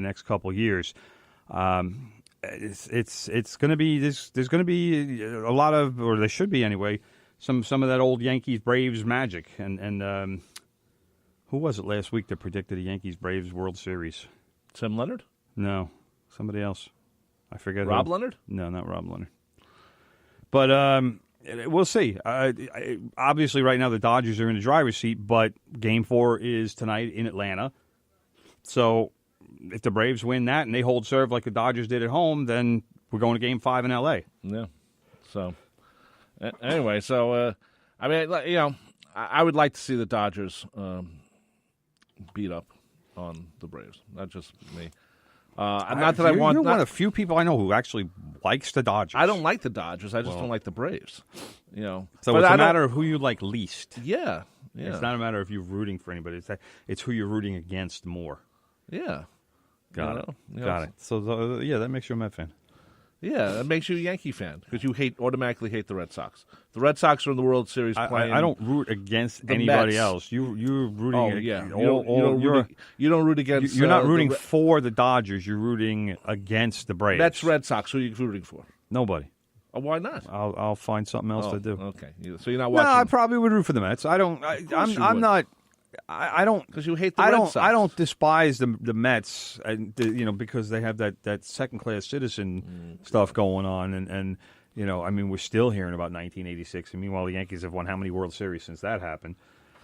the next couple of years. It's going to be there's going to be a lot of, or there should be anyway, some of that old Yankees Braves magic. And who was it last week that predicted the Yankees Braves World Series? Tim Leonard? No, somebody else. I forget. Rob who. Leonard? No, not Rob Leonard. But we'll see. Obviously, right now the Dodgers are in the driver's seat, but Game 4 is tonight in Atlanta. So if the Braves win that and they hold serve like the Dodgers did at home, then we're going to Game 5 in L.A. Yeah. So, anyway, I mean, you know, I would like to see the Dodgers beat up on the Braves. Not just me. Not that I want. You're one of the few people I know who actually likes the Dodgers. I don't like the Dodgers. I just don't like the Braves. You know, so it's a matter of who you like least. Yeah. It's not a matter of you rooting for anybody. It's who you're rooting against more. Yeah. Got it. So that makes you a Met fan. Yeah, that makes you a Yankee fan because you automatically hate the Red Sox. The Red Sox are in the World Series playing. I don't root against anybody Mets. else. You're rooting. Oh yeah, you don't root against. You're not rooting for the Dodgers. You're rooting against the Braves. Mets, Red Sox. Who are you rooting for? Nobody. Oh, why not? I'll find something else to do. Okay, so you're not watching. No, I probably would root for the Mets. I don't. I'm not. I don't, because you hate the Red Sox. I don't despise the Mets, because they have that second class citizen stuff going on, and I mean, we're still hearing about 1986, and meanwhile the Yankees have won how many World Series since that happened?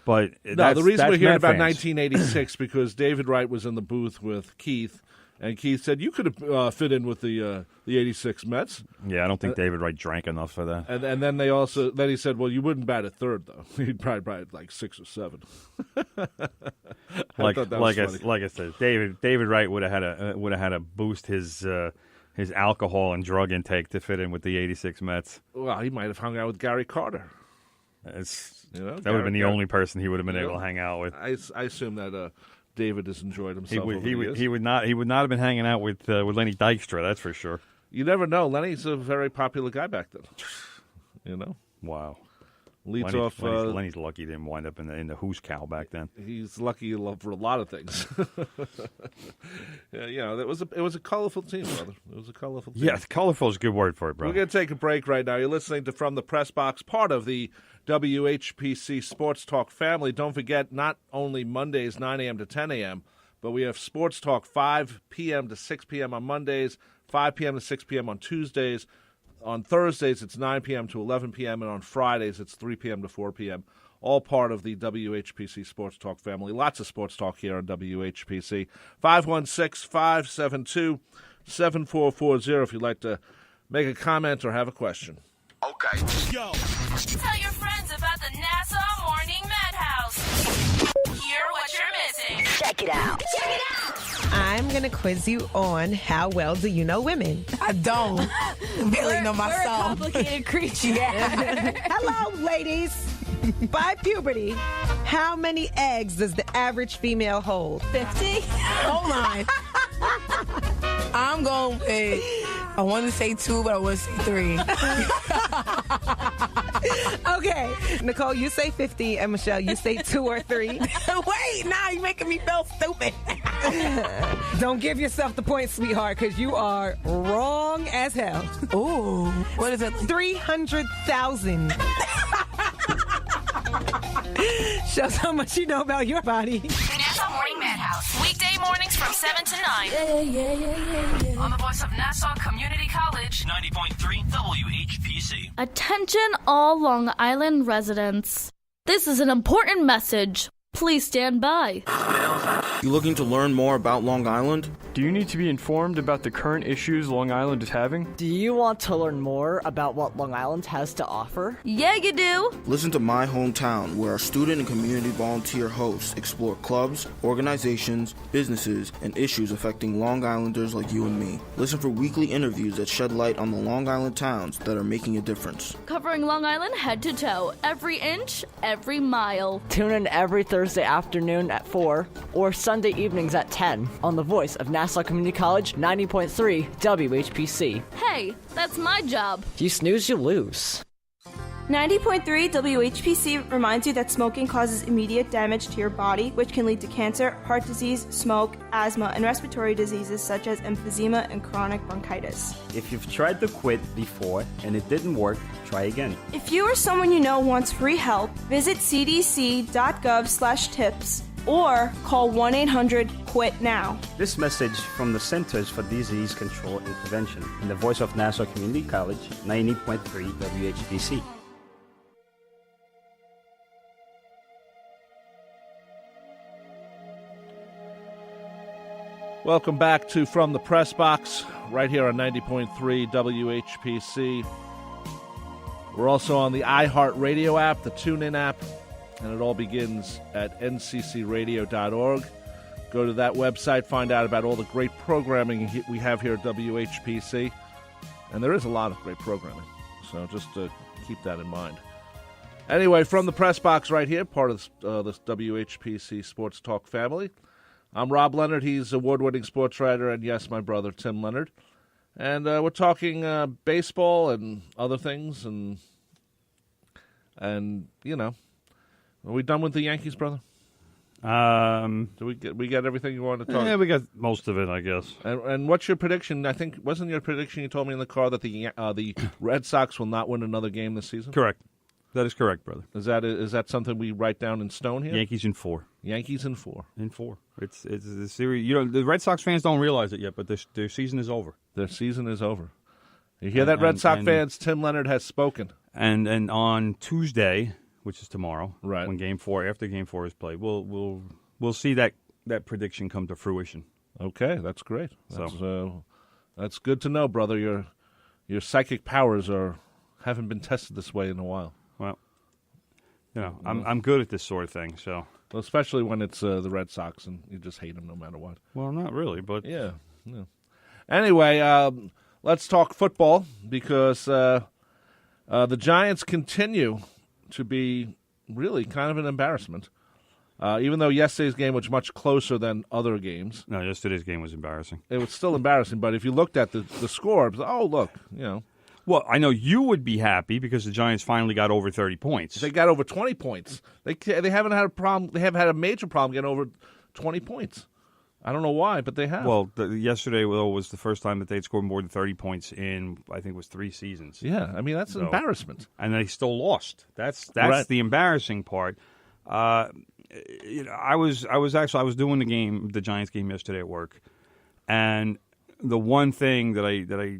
But no, the reason we're hearing Met about fans. 1986 because David Wright was in the booth with Keith. And Keith said, you could have fit in with the 86 Mets. Yeah, I don't think David Wright drank enough for that. And then then he said, well, you wouldn't bat at third, though. He'd probably bat at like 6 or 7. like I said, David Wright would have had to boost his alcohol and drug intake to fit in with the 86 Mets. Well, he might have hung out with Gary Carter. That would have been the only person he would have been able to hang out with. I assume that David has enjoyed himself. He would not have been hanging out with Lenny Dykstra. That's for sure. You never know. Lenny's a very popular guy back then. Wow. Lenny's lucky he didn't wind up in the Who's Cow back then. He's lucky for a lot of things. It was a colorful team, brother. It was a colorful team. Yeah, colorful is a good word for it, bro. We're going to take a break right now. You're listening to From the Press Box, part of the WHPC Sports Talk family. Don't forget, not only Mondays 9 a.m. to 10 a.m., but we have Sports Talk 5 p.m. to 6 p.m. on Mondays, 5 p.m. to 6 p.m. on Tuesdays. On Thursdays, it's 9 p.m. to 11 p.m., and on Fridays, it's 3 p.m. to 4 p.m., all part of the WHPC Sports Talk family. Lots of sports talk here on WHPC. 516-572-7440 if you'd like to make a comment or have a question. Okay. Yo. Tell your friends about the NASA Morning Madhouse. Hear what you're missing. Check it out. I'm going to quiz you on how well do you know women? I don't really know myself. We're a complicated creature. Hello, ladies. By puberty, how many eggs does the average female hold? 50? Hold on. I'm going with, I want to say 2, but I want to say 3. Okay. Nicole, you say 50, and Michelle, you say 2 or 3. Wait, now you're making me feel stupid. Don't give yourself the point, sweetheart, because you are wrong as hell. Ooh. What is it? 300,000. Shows how much you know about your body. NASA Morning Madhouse. Weekday mornings from 7 to 9. Yeah. On the voice of Nassau Community College. 90.3 WHPC. Attention all Long Island residents. This is an important message. Please stand by. You looking to learn more about Long Island? Do you need to be informed about the current issues Long Island is having? Do you want to learn more about what Long Island has to offer? Yeah, you do. Listen to My Hometown, where our student and community volunteer hosts explore clubs, organizations, businesses, and issues affecting Long Islanders like you and me. Listen for weekly interviews that shed light on the Long Island towns that are making a difference. Covering Long Island head to toe, every inch, every mile. Tune in every Thursday afternoon at 4 or Sunday evenings at 10 on the voice of Nassau Community College 90.3 WHPC. Hey, that's my job. You snooze, you lose. 90.3 WHPC reminds you that smoking causes immediate damage to your body, which can lead to cancer, heart disease, smoke, asthma, and respiratory diseases such as emphysema and chronic bronchitis. If you've tried to quit before and it didn't work, try again. If you or someone you know wants free help, visit cdc.gov/tips or call 1-800-QUIT-NOW. This message from the Centers for Disease Control and Prevention and the voice of Nassau Community College, 90.3 WHPC. Welcome back to From the Press Box, right here on 90.3 WHPC. We're also on the iHeartRadio app, the TuneIn app, and it all begins at nccradio.org. Go to that website, find out about all the great programming we have here at WHPC. And there is a lot of great programming, so just keep that in mind. Anyway, From the Press Box right here, part of this WHPC Sports Talk family. I'm Rob Leonard. He's award-winning sports writer, and yes, my brother, Tim Leonard. And we're talking baseball and other things, and you know, are we done with the Yankees, brother? Do we get everything you wanted to talk? Yeah, we got most of it, I guess. And what's your prediction? I think wasn't your prediction you told me in the car that the Red Sox will not win another game this season? Correct. That is correct, brother. Is that something we write down in stone here? Yankees in 4. Yankees in 4. In 4. It's the series. You know, the Red Sox fans don't realize it yet, but their season is over. Their season is over. You hear that, Red Sox fans? Tim Leonard has spoken. And on Tuesday, which is tomorrow, right, when after Game 4 is played, we'll see that prediction come to fruition. Okay, that's great. That's good to know, brother. Your psychic powers haven't been tested this way in a while. Well, you know, I'm good at this sort of thing, so. Well, especially when it's the Red Sox and you just hate them no matter what. Well, not really, but yeah. Anyway, let's talk football because the Giants continue to be really kind of an embarrassment. Even though yesterday's game was much closer than other games. No, yesterday's game was embarrassing. It was still embarrassing, but if you looked at the score, it was, oh, look, you know. Well, I know you would be happy because the Giants finally got over 30 points. They got over 20 points. They haven't had a problem. They have had a major problem getting over 20 points. I don't know why, but they have. Well, yesterday was the first time that they'd scored more than 30 points in, I think it was 3 seasons. Yeah, I mean, that's an embarrassment. And they still lost. That's right. The embarrassing part. You know, I was doing the Giants game yesterday at work, and the one thing that I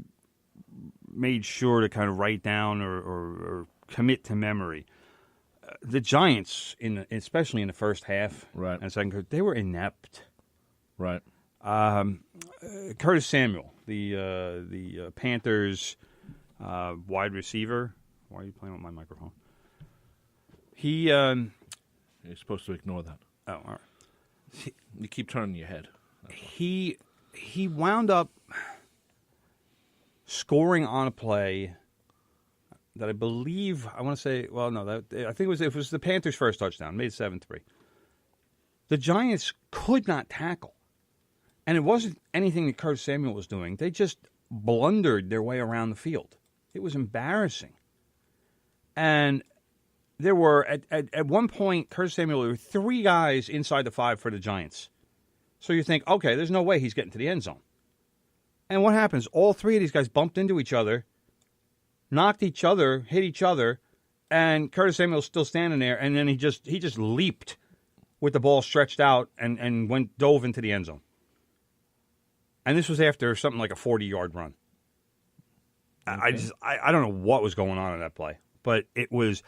made sure to kind of write down or commit to memory, the Giants especially in the first half, right, and second, they were inept. Right. Curtis Samuel, the Panthers wide receiver. Why are you playing with my microphone? You're supposed to ignore that. Oh, all right. You keep turning your head. He wound up scoring on a play that I believe I want to say. Well, no, I think it was the Panthers' first touchdown, made 7-3. The Giants could not tackle, and it wasn't anything that Curtis Samuel was doing. They just blundered their way around the field. It was embarrassing, and there were at one point, Curtis Samuel, there were 3 guys inside the 5 for the Giants. So you think, okay, there's no way he's getting to the end zone. And what happens? All 3 of these guys bumped into each other, knocked each other, hit each other, and Curtis Samuel's still standing there, and then he just leaped with the ball stretched out and dove into the end zone. And this was after something like a 40-yard run. Okay. I don't know what was going on in that play, but it was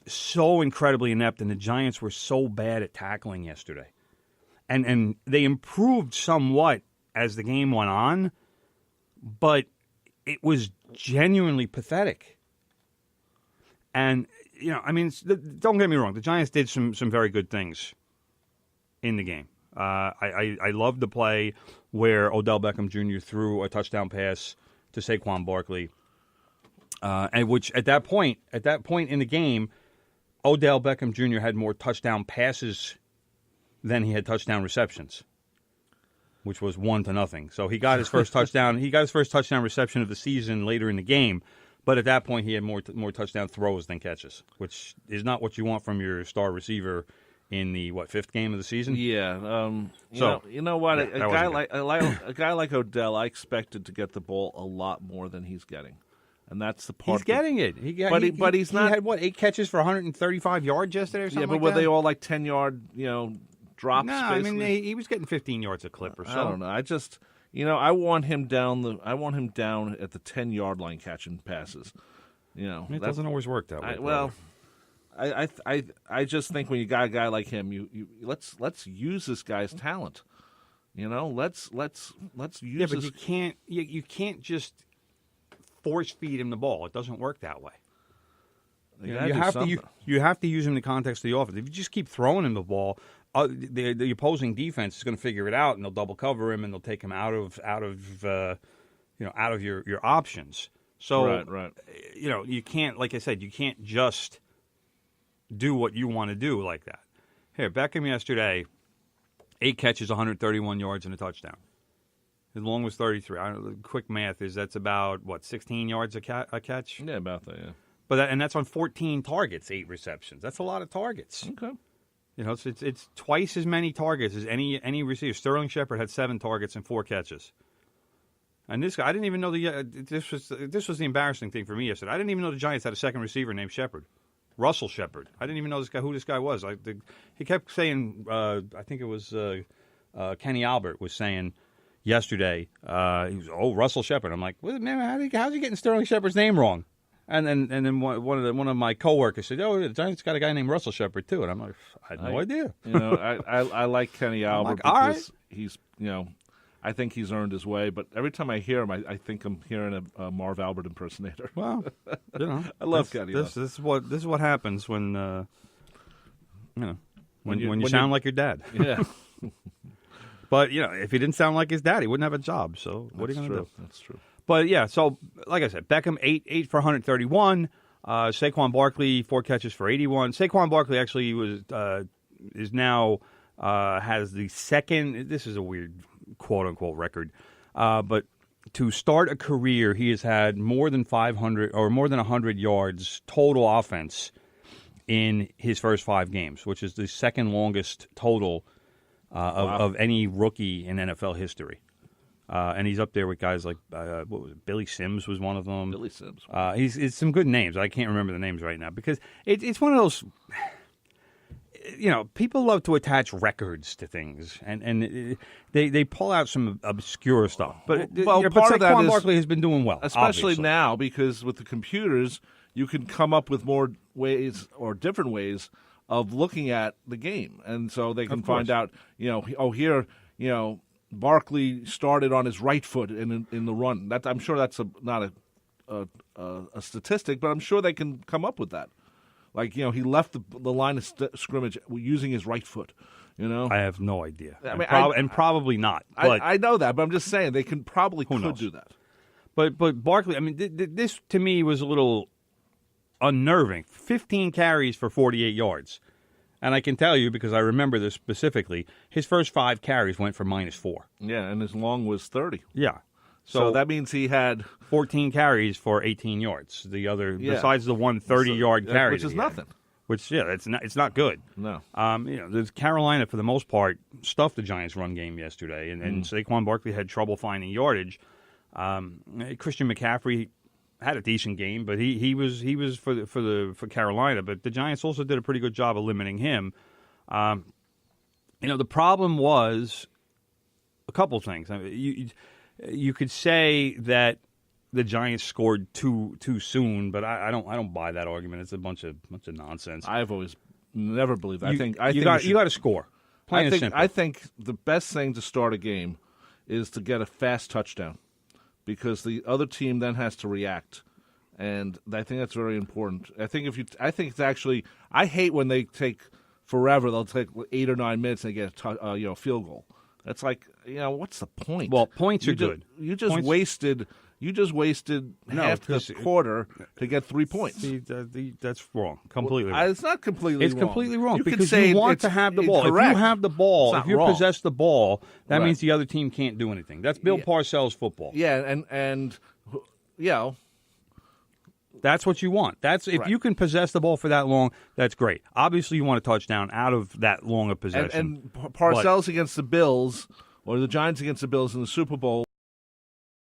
so incredibly inept, and the Giants were so bad at tackling yesterday. And they improved somewhat as the game went on, but it was genuinely pathetic. And, you know, I mean, don't get me wrong. The Giants did some very good things in the game. I loved the play where Odell Beckham Jr. threw a touchdown pass to Saquon Barkley, and which at that point in the game, Odell Beckham Jr. had more touchdown passes than he had touchdown receptions, which was 1-0. So he got his first touchdown. He got his first touchdown reception of the season later in the game, But at that point, he had more touchdown throws than catches, which is not what you want from your star receiver in the fifth game of the season. Yeah. You know what? Yeah, a guy like Odell, I expected to get the ball a lot more than he's getting, and that's the part. He's getting it. But he's not. He had 8 catches for 135 yards yesterday or something. Yeah, but like were that? they all like 10-yard, drops? No, basically? I mean he was getting 15 yards a clip or so. I don't know. I just, I want him down at the 10-yard line catching passes. It doesn't always work that way. I just think when you got a guy like him, you let's use this guy's talent. Let's use. Yeah, but you can't just force feed him the ball. It doesn't work that way. You have to use him in the context of the offense. If you just keep throwing him the ball, the opposing defense is going to figure it out, and they'll double cover him, and they'll take him out of your options. So right. You can't, like I said, you can't just do what you want to do like that. Here, Beckham yesterday, 8 catches, 131 yards, and a touchdown. His long was 33. Quick math is that's about 16 yards a catch. Yeah, about that. Yeah. But that's on 14 targets, 8 receptions. That's a lot of targets. Okay. It's twice as many targets as any receiver. Sterling Shepard had 7 targets and 4 catches. And this guy, I didn't even know this was the embarrassing thing for me yesterday. I didn't even know the Giants had a second receiver named Shepard, Russell Shepard. I didn't even know who this guy was. He kept saying, I think it was Kenny Albert was saying yesterday. He was Russell Shepard. I'm like, well, man, how's he getting Sterling Shepard's name wrong? And then one of my coworkers said, the Giants got a guy named Russell Shepard too. And I'm like, I had no idea. I like Kenny Albert because he's I think he's earned his way, but every time I hear him, I think I'm hearing a Marv Albert impersonator. Well, I love Kenny. This is what happens when when you sound like your dad. Yeah. But if he didn't sound like his dad, he wouldn't have a job. So what are you going to do? That's true. But yeah, so like I said, Beckham 8 for 131. Saquon Barkley 4 catches for 81. Saquon Barkley actually is now has the second. This is a weird quote unquote record, but to start a career, he has had more than 500 or more than 100 yards total offense in his first 5 games, which is the second longest total of any rookie in NFL history. And he's up there with guys like what was it? Billy Sims was one of them. Billy Sims. He's some good names. I can't remember the names right now because it's one of those. People love to attach records to things, and they pull out some obscure stuff. But part of that is Barkley has been doing well, especially obviously. now because with the computers, you can come up with more ways or different ways of looking at the game, and so they can find out. Here, Barkley started on his right foot in the run. I'm sure that's not a statistic, but I'm sure they can come up with that. Like, he left the line of scrimmage using his right foot, I have no idea. I mean, and probably not. But I know that, but I'm just saying they could do that. But Barkley, I mean, this to me was a little unnerving. 15 carries for 48 yards. And I can tell you, because I remember this specifically, his first 5 carries went for -4. Yeah, and his long was 30. Yeah. So that means he had 14 carries for 18 yards. The other, besides the 130-yard carry, which is nothing. It's not good. No. Carolina, for the most part, stuffed the Giants' run game yesterday, and Saquon Barkley had trouble finding yardage. Christian McCaffrey had a decent game, but he was for Carolina. But the Giants also did a pretty good job of limiting him. The problem was a couple things. I mean, you could say that the Giants scored too soon, but I don't buy that argument. It's a bunch of nonsense. I've always never believed that. You got to score. Plain and simple. I think the best thing to start a game is to get a fast touchdown, because the other team then has to react, and I think that's very important. I think it's actually. I hate when they take forever. They'll take 8 or 9 minutes and they get a field goal. That's like, what's the point? Well, points are good. You just wasted half the quarter to get 3 points. See, that's wrong. Completely wrong. It's not completely wrong. It's completely wrong because say you want to have the ball. Incorrect. If you have the ball, if you wrong. possess the ball, that means the other team can't do anything. That's Bill Parcells football. Yeah, and That's what you want. If you can possess the ball for that long, that's great. Obviously, you want a touchdown out of that long a possession. And Parcells against the Bills, or the Giants against the Bills in the Super Bowl,